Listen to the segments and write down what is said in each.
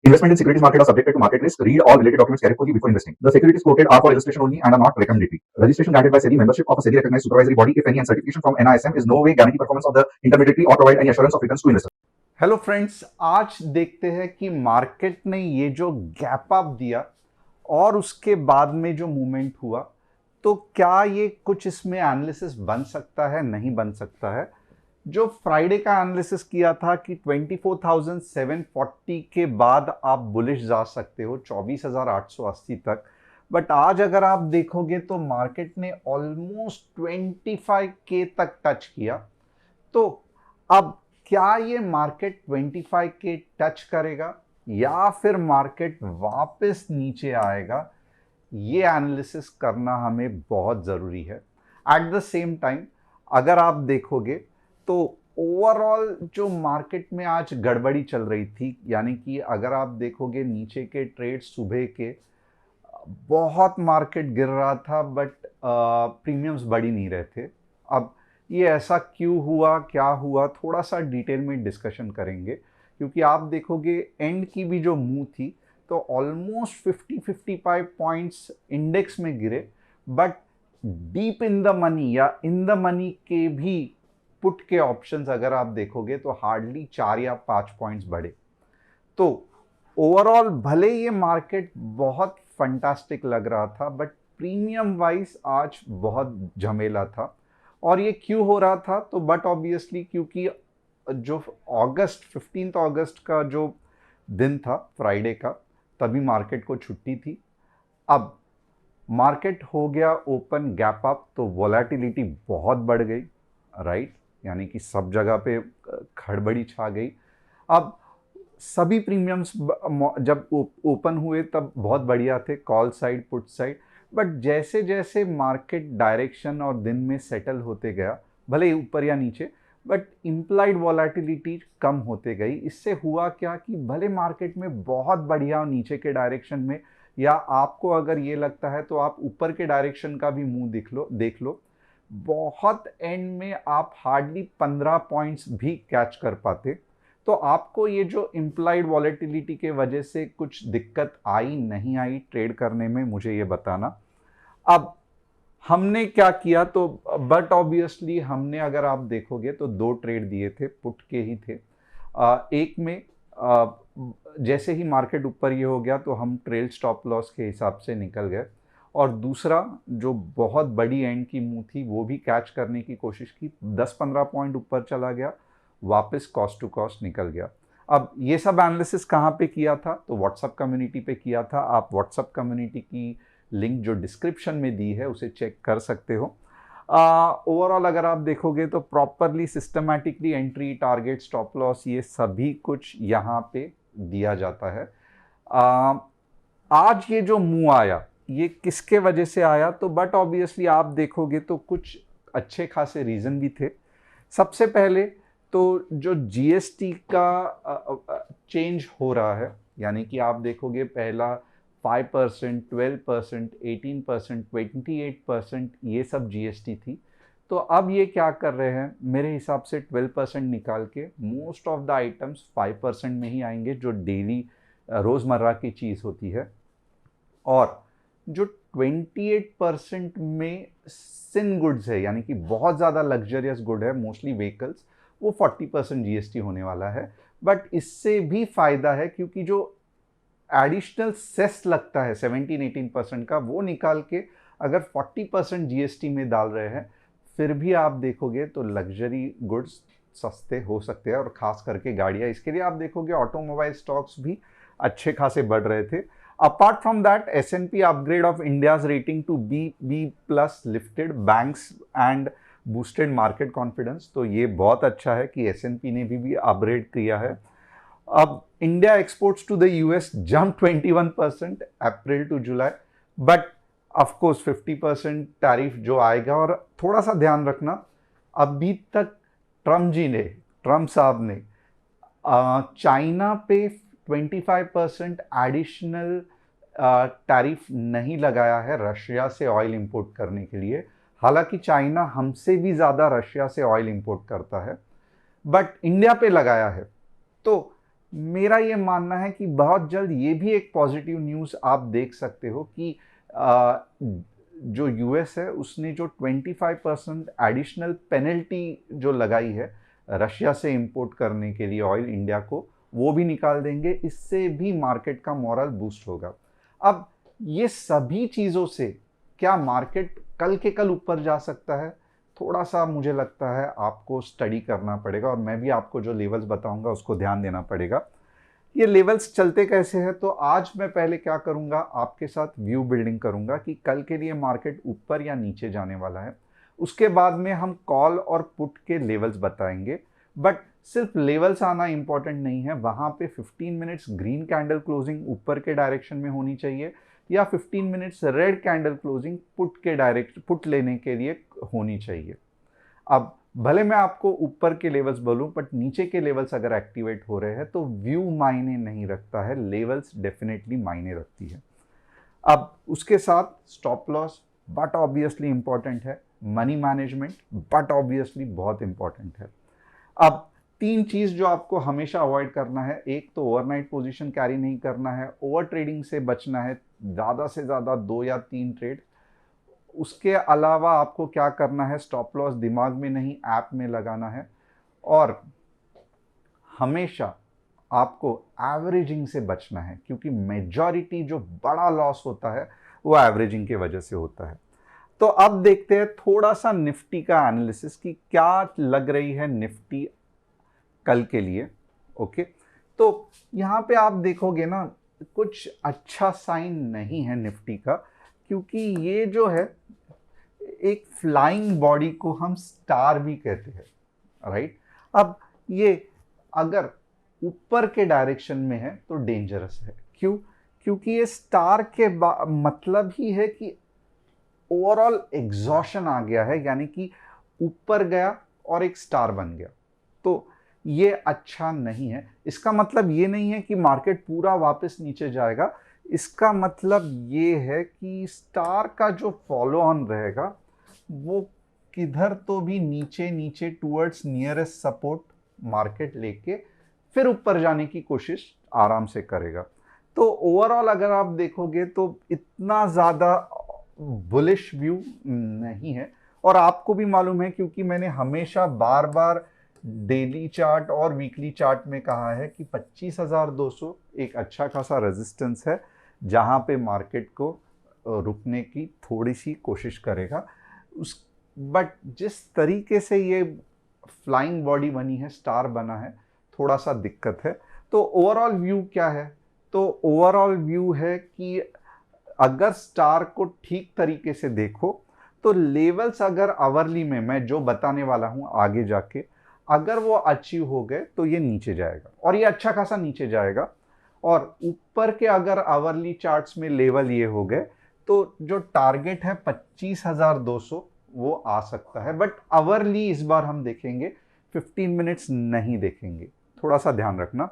Investment in securities market are subjected to market risk. Read all related documents carefully before investing. The securities quoted are for illustration only and are not recommendatory. Registration granted by SEBI. Membership of a SEBI recognized supervisory body, if any, and certification from NISM is no way guarantee performance of the intermediary or provide any assurance of returns to investors. Hello friends, आज देखते हैं कि market ने ये जो gap up दिया और उसके बाद में जो मूवमेंट हुआ, तो क्या ये कुछ इसमें एनालिसिस बन सकता है, नहीं बन सकता है। जो फ्राइडे का एनालिसिस किया था कि 24,740 के बाद आप बुलिश जा सकते हो 24,880 तक, बट आज अगर आप देखोगे तो मार्केट ने ऑलमोस्ट 25K तक टच किया। तो अब क्या ये मार्केट 25K टच करेगा या फिर मार्केट वापस नीचे आएगा, ये एनालिसिस करना हमें बहुत ज़रूरी है। एट द सेम टाइम अगर आप देखोगे तो ओवरऑल जो मार्केट में आज गड़बड़ी चल रही थी, यानी कि अगर आप देखोगे नीचे के ट्रेड सुबह के बहुत मार्केट गिर रहा था, बट प्रीमियम्स बढ़ ही नहीं रहे थे। अब ये ऐसा क्यों हुआ, क्या हुआ, थोड़ा सा डिटेल में डिस्कशन करेंगे, क्योंकि आप देखोगे एंड की भी जो मूव थी तो ऑलमोस्ट 50-55 पॉइंट्स इंडेक्स में गिरे, but deep in the money या इन द मनी के भी पुट के ऑप्शंस अगर आप देखोगे तो हार्डली 4 या 5 पॉइंट्स बढ़े। तो ओवरऑल भले ये मार्केट बहुत फंटास्टिक लग रहा था, बट प्रीमियम वाइज आज बहुत झमेला था। और ये क्यों हो रहा था, तो बट ऑब्वियसली क्योंकि जो 15 अगस्त का जो दिन था फ्राइडे का, तभी मार्केट को छुट्टी थी। अब मार्केट हो गया ओपन गैप अप, तो वोलेटिलिटी बहुत बढ़ गई, राइट, यानी कि सब जगह पे खड़बड़ी छा गई। अब सभी प्रीमियम्स जब ओपन हुए तब बहुत बढ़िया थे, call side, put side, but जैसे जैसे मार्केट डायरेक्शन और दिन में सेटल होते गया, भले ही ऊपर या नीचे, बट इम्प्लाइड वॉलेटिलिटी कम होते गई। इससे हुआ क्या कि भले मार्केट में बहुत बढ़िया नीचे के डायरेक्शन में, या आपको अगर ये लगता है तो आप ऊपर के डायरेक्शन का भी मुंह देख लो, बहुत एंड में आप हार्डली 15 पॉइंट्स भी कैच कर पाते। तो आपको ये जो इम्प्लाइड वॉलेटिलिटी के वजह से कुछ दिक्कत आई नहीं आई ट्रेड करने में, मुझे ये बताना। अब हमने क्या किया, तो बट ऑब्वियसली हमने अगर आप देखोगे तो 2 ट्रेड दिए थे, पुट के ही थे। एक में जैसे ही मार्केट ऊपर ये हो गया तो हम ट्रेल स्टॉप लॉस के हिसाब से निकल गए, और दूसरा जो बहुत बड़ी एंड की मूव थी वो भी कैच करने की कोशिश की, 10-15 पॉइंट ऊपर चला गया, वापस कॉस्ट टू कॉस्ट निकल गया। अब ये सब एनालिसिस कहाँ पे किया था, तो व्हाट्सएप कम्युनिटी पे किया था। आप व्हाट्सएप कम्युनिटी की लिंक जो डिस्क्रिप्शन में दी है उसे चेक कर सकते हो। ओवरऑल अगर आप देखोगे तो properly systematically entry, target, stop loss, ये सभी कुछ यहाँ पे दिया जाता है। आज ये जो मूव आया ये किसके वजह से आया, तो बट ऑब्वियसली आप देखोगे तो कुछ अच्छे खासे रीज़न भी थे। सबसे पहले तो जो जीएसटी का चेंज हो रहा है, यानी कि आप देखोगे पहला 5%, 12%, 18%, 28% ये सब जीएसटी थी। तो अब ये क्या कर रहे हैं, मेरे हिसाब से 12% निकाल के मोस्ट ऑफ द आइटम्स 5% में ही आएंगे, जो डेली रोज़मर्रा की चीज़ होती है। और जो 28% में सिन गुड्स है, यानी कि बहुत ज़्यादा लग्जरियस गुड है, मोस्टली व्हीकल्स, वो 40% जीएसटी होने वाला है। बट इससे भी फ़ायदा है क्योंकि जो एडिशनल सेस लगता है 17-18% का, वो निकाल के अगर 40% जीएसटी में डाल रहे हैं, फिर भी आप देखोगे तो लग्जरी गुड्स सस्ते हो सकते हैं, और ख़ास करके गाड़ियाँ। इसके लिए आप देखोगे ऑटोमोबाइल स्टॉक्स भी अच्छे खासे बढ़ रहे थे। Apart from that, S&P upgrade of India's rating to B+ lifted banks and boosted market confidence। तो ये बहुत अच्छा है कि S&P ने भी अपग्रेड किया है। अब India exports to the US jump 21% April to July, but of course 50% tariff जो आएगा। और थोड़ा सा ध्यान रखना, अभी तक ट्रम्प साहब ने चाइना पे 25% एडिशनल टैरिफ नहीं लगाया है रशिया से ऑयल इंपोर्ट करने के लिए। हालांकि चाइना हमसे भी ज़्यादा रशिया से ऑयल इंपोर्ट करता है, बट इंडिया पे लगाया है। तो मेरा ये मानना है कि बहुत जल्द ये भी एक पॉजिटिव न्यूज़ आप देख सकते हो कि आ, जो यूएस है उसने जो 25% एडिशनल पेनल्टी जो लगाई है रशिया से इंपोर्ट करने के लिए ऑयल इंडिया को, वो भी निकाल देंगे। इससे भी मार्केट का मोरल बूस्ट होगा। अब ये सभी चीज़ों से क्या मार्केट कल के कल ऊपर जा सकता है? थोड़ा सा मुझे लगता है आपको स्टडी करना पड़ेगा, और मैं भी आपको जो लेवल्स बताऊंगा उसको ध्यान देना पड़ेगा। ये लेवल्स चलते कैसे हैं, तो आज मैं पहले क्या करूंगा, आपके साथ व्यू बिल्डिंग करूंगा कि कल के लिए मार्केट ऊपर या नीचे जाने वाला है। उसके बाद में हम कॉल और पुट के लेवल्स बताएंगे। बट सिर्फ लेवल्स आना इंपॉर्टेंट नहीं है, वहां पे 15 मिनट्स ग्रीन कैंडल क्लोजिंग ऊपर के डायरेक्शन में होनी चाहिए, या 15 minutes red candle closing put लेने के लिए होनी चाहिए। अब भले मैं आपको ऊपर के लेवल्स बोलूं, बट नीचे के लेवल्स अगर एक्टिवेट हो रहे हैं तो व्यू मायने नहीं रखता है, लेवल्स डेफिनेटली मायने रखती है। अब उसके साथ stop loss but obviously important है, मनी मैनेजमेंट बट ऑब्वियसली बहुत इंपॉर्टेंट है। अब तीन चीज जो आपको हमेशा अवॉइड करना है, एक तो ओवरनाइट पोजीशन कैरी नहीं करना है, ओवर ट्रेडिंग से बचना है, ज्यादा से ज्यादा 2 या 3 ट्रेड। उसके अलावा आपको क्या करना है, स्टॉप लॉस दिमाग में नहीं ऐप में लगाना है, और हमेशा आपको एवरेजिंग से बचना है, क्योंकि मेजॉरिटी जो बड़ा लॉस होता है वो एवरेजिंग की वजह से होता है। तो अब देखते हैं थोड़ा सा निफ्टी का एनालिसिस कि क्या लग रही है निफ्टी कल के लिए। ओके, तो यहां पे आप देखोगे ना, कुछ अच्छा साइन नहीं है निफ्टी का, क्योंकि ये जो है एक फ्लाइंग बॉडी को हम स्टार भी कहते हैं, राइट। अब ये अगर ऊपर के डायरेक्शन में है तो डेंजरस है। क्यों? क्योंकि ये स्टार के मतलब ही है कि ओवरऑल एग्जॉशन आ गया है, यानी कि ऊपर गया और एक स्टार बन गया। तो ये अच्छा नहीं है। इसका मतलब ये नहीं है कि मार्केट पूरा वापस नीचे जाएगा, इसका मतलब ये है कि स्टार का जो फॉलो ऑन रहेगा वो किधर तो भी नीचे नीचे टूवर्ड्स नियरेस्ट सपोर्ट मार्केट लेके फिर ऊपर जाने की कोशिश आराम से करेगा। तो ओवरऑल अगर आप देखोगे तो इतना ज़्यादा बुलिश व्यू नहीं है। और आपको भी मालूम है, क्योंकि मैंने हमेशा बार बार डेली चार्ट और वीकली चार्ट में कहा है कि 25,200 एक अच्छा खासा रेजिस्टेंस है, जहां पे मार्केट को रुकने की थोड़ी सी कोशिश करेगा। उस बट जिस तरीके से ये फ्लाइंग बॉडी बनी है, स्टार बना है, थोड़ा सा दिक्कत है। तो ओवरऑल व्यू क्या है? तो ओवरऑल व्यू है कि अगर स्टार को ठीक तरीके से देखो तो लेवल्स अगर आवरली में मैं जो बताने वाला हूं आगे जाके, अगर वो अचीव हो गए तो ये नीचे जाएगा, और ये अच्छा खासा नीचे जाएगा। और ऊपर के अगर आवरली चार्ट्स में लेवल ये हो गए तो जो टारगेट है 25,200 वो आ सकता है। बट आवरली इस बार हम देखेंगे, 15 मिनट्स नहीं देखेंगे, थोड़ा सा ध्यान रखना।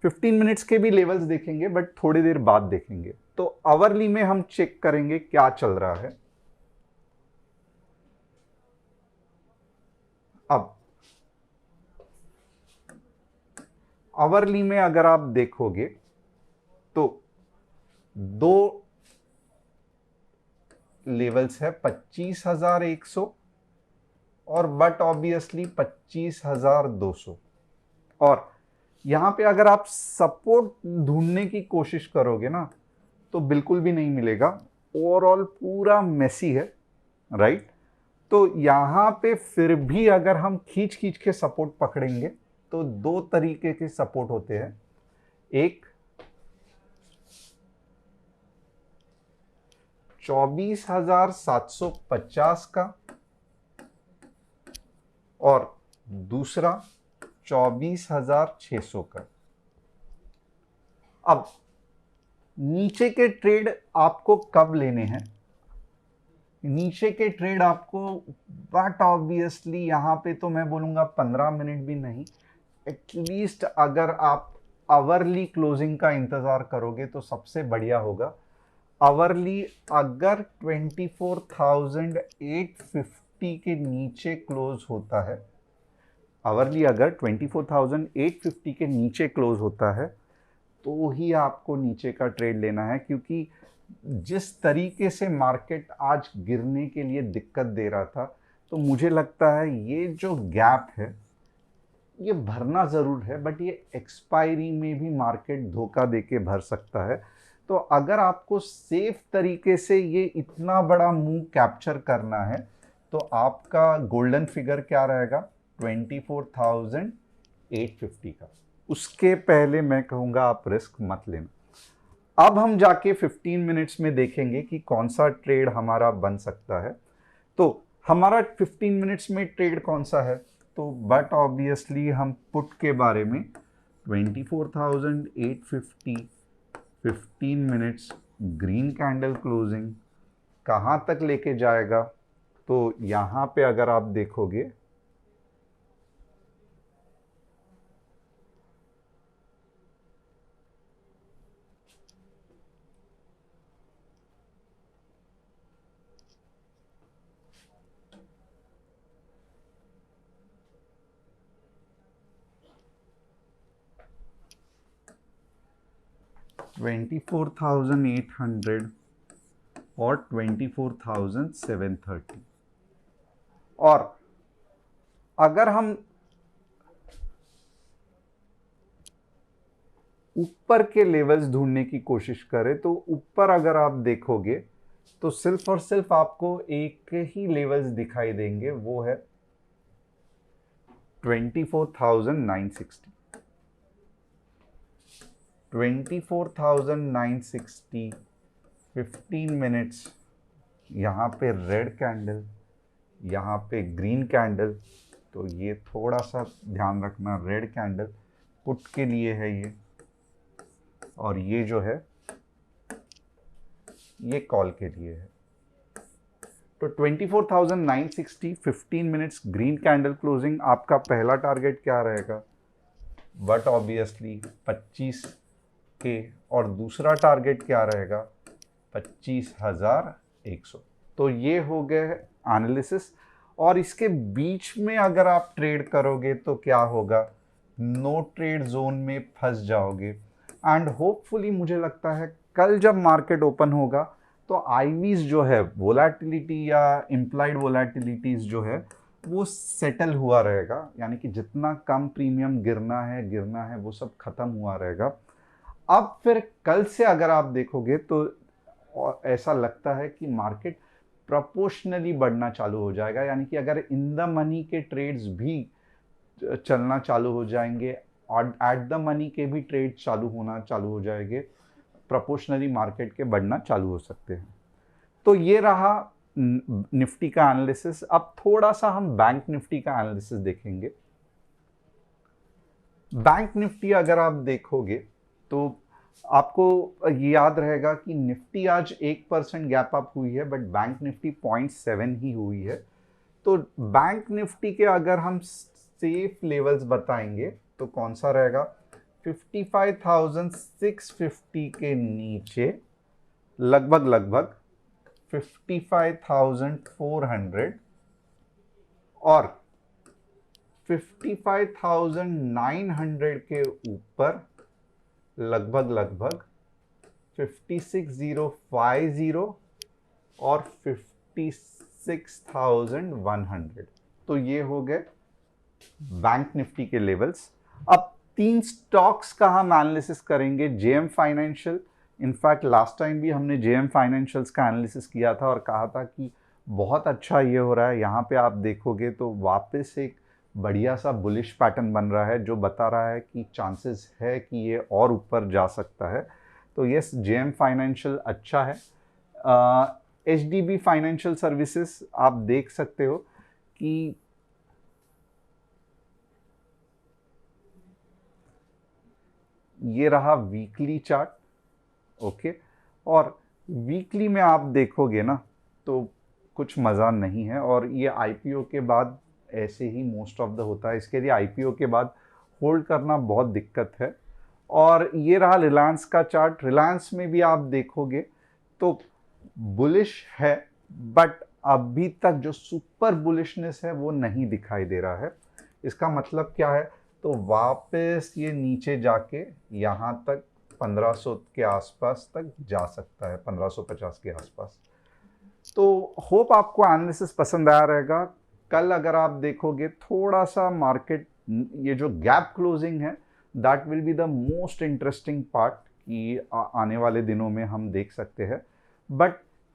15 मिनट्स के भी लेवल्स देखेंगे बट थोड़ी देर बाद देखेंगे। तो आवरली में हम चेक करेंगे क्या चल रहा है। अब आवरली में अगर आप देखोगे तो दो लेवल्स है, 25,100 और बट ऑब्वियसली 25,200। और यहां पे अगर आप सपोर्ट ढूंढने की कोशिश करोगे ना तो बिल्कुल भी नहीं मिलेगा, ओवरऑल पूरा मेसी है, राइट। तो यहां पे फिर भी अगर हम खींच खींच के सपोर्ट पकड़ेंगे तो दो तरीके के सपोर्ट होते हैं, एक 24,750 का और दूसरा 24,600 का। अब नीचे के ट्रेड आपको कब लेने हैं? नीचे के ट्रेड आपको, बट ऑब्वियसली यहां पे तो मैं बोलूंगा 15 मिनट भी नहीं, एटलीस्ट अगर आप आवरली क्लोजिंग का इंतजार करोगे तो सबसे बढ़िया होगा। आवरली अगर 24,850 के नीचे क्लोज होता है आवरली अगर 24,850 के नीचे क्लोज होता है तो ही आपको नीचे का ट्रेड लेना है, क्योंकि जिस तरीके से मार्केट आज गिरने के लिए दिक्कत दे रहा था, तो मुझे लगता है ये जो गैप है ये भरना ज़रूर है, बट ये एक्सपायरी में भी मार्केट धोखा देके भर सकता है। तो अगर आपको सेफ तरीके से ये इतना बड़ा मूव कैप्चर करना है तो आपका गोल्डन फिगर क्या रहेगा? 24,850 का। उसके पहले मैं कहूँगा आप रिस्क मत लेना। अब हम जाके 15 मिनट्स में देखेंगे कि कौन सा ट्रेड हमारा बन सकता है। तो हमारा 15 मिनट्स में ट्रेड कौन सा है? तो बट ऑब्वियसली हम पुट के बारे में 24,850 15 मिनट्स ग्रीन कैंडल क्लोजिंग कहाँ तक लेके जाएगा? तो यहाँ पे अगर आप देखोगे $24,800 और 24,730। और अगर हम ऊपर के लेवल्स ढूंढने की कोशिश करें तो ऊपर अगर आप देखोगे तो सिर्फ और सिर्फ आपको एक ही लेवल्स दिखाई देंगे, वो है 24,960। 24,960 15 मिनट्स, यहाँ पे रेड कैंडल, यहाँ पे ग्रीन कैंडल। तो ये थोड़ा सा ध्यान रखना, रेड कैंडल पुट के लिए है ये, और ये जो है ये कॉल के लिए है। तो 24,960 15 मिनट्स ग्रीन कैंडल क्लोजिंग, आपका पहला टारगेट क्या रहेगा? बट ऑब्वियसली 25 के, और दूसरा टारगेट क्या रहेगा? 25,100। तो ये हो गए एनालिसिस। और इसके बीच में अगर आप ट्रेड करोगे तो क्या होगा? नो ट्रेड जोन में फंस जाओगे। एंड होपफुली मुझे लगता है कल जब मार्केट ओपन होगा तो आईवीज जो है, वोलेटिलिटी या इम्प्लाइड वोलेटिलिटीज जो है वो सेटल हुआ रहेगा, यानी कि जितना कम प्रीमियम गिरना है वो सब खत्म हुआ रहेगा। अब फिर कल से अगर आप देखोगे तो ऐसा लगता है कि मार्केट प्रोपोर्शनली बढ़ना चालू हो जाएगा, यानी कि अगर इन द मनी के ट्रेड्स भी चलना चालू हो जाएंगे और एट द मनी के भी ट्रेड चालू हो जाएंगे, प्रोपोर्शनली मार्केट के बढ़ना चालू हो सकते हैं। तो ये रहा निफ्टी का एनालिसिस। अब थोड़ा सा हम बैंक निफ्टी का एनालिसिस देखेंगे। बैंक निफ्टी अगर आप देखोगे तो आपको याद रहेगा कि निफ्टी आज 1% गैप अप हुई है, बट बैंक निफ्टी 0.7 ही हुई है। तो बैंक निफ्टी के अगर हम सेफ लेवल्स बताएंगे तो कौन सा रहेगा? 55,650 के नीचे लगभग 55,400 और 55,900 के ऊपर लगभग 56,050 और 56,100। तो ये हो गए बैंक निफ्टी के लेवल्स। अब 3 स्टॉक्स का हम एनालिसिस करेंगे। JM financial, in fact last time भी हमने जेएम फाइनेंशियल्स का एनालिसिस किया था और कहा था कि बहुत अच्छा ये हो रहा है। यहाँ पे आप देखोगे तो वापस एक बढ़िया सा बुलिश पैटर्न बन रहा है, जो बता रहा है कि चांसेस है कि ये और ऊपर जा सकता है। तो यस, जेएम फाइनेंशियल अच्छा है। एचडीबी फाइनेंशियल सर्विसेज आप देख सकते हो कि ये रहा वीकली चार्ट, ओके। और वीकली में आप देखोगे ना तो कुछ मज़ा नहीं है, और ये आईपीओ के बाद ऐसे ही मोस्ट ऑफ द होता है। इसके लिए आईपीओ के बाद होल्ड करना बहुत दिक्कत है। और ये रहा रिलायंस का चार्ट। रिलायंस में भी आप देखोगे तो बुलिश है, बट अभी तक जो सुपर बुलिशनेस है वो नहीं दिखाई दे रहा है। इसका मतलब क्या है, तो वापस ये नीचे जाके यहाँ तक 1500 के आसपास तक जा सकता है, 1550 के आसपास। तो होप आपको एनालिसिस पसंद आया रहेगा। कल अगर आप देखोगे थोड़ा सा मार्केट, ये जो गैप क्लोजिंग है that will be the most interesting part कि आने वाले दिनों में हम देख सकते हैं। बट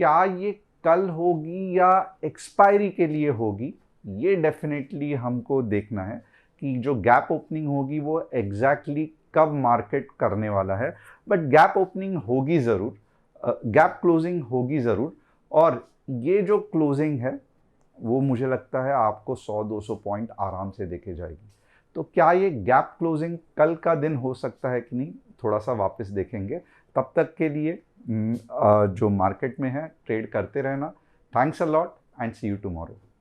क्या ये कल होगी या एक्सपायरी के लिए होगी, ये डेफिनेटली हमको देखना है कि जो गैप ओपनिंग होगी वो एग्जैक्टली कब मार्केट करने वाला है। बट गैप ओपनिंग होगी ज़रूर, गैप क्लोजिंग होगी ज़रूर, और ये जो क्लोजिंग है वो मुझे लगता है आपको 100-200 पॉइंट आराम से देके जाएगी। तो क्या ये गैप क्लोजिंग कल का दिन हो सकता है कि नहीं, थोड़ा सा वापस देखेंगे। तब तक के लिए जो मार्केट में है ट्रेड करते रहना। Thanks a lot and see you tomorrow.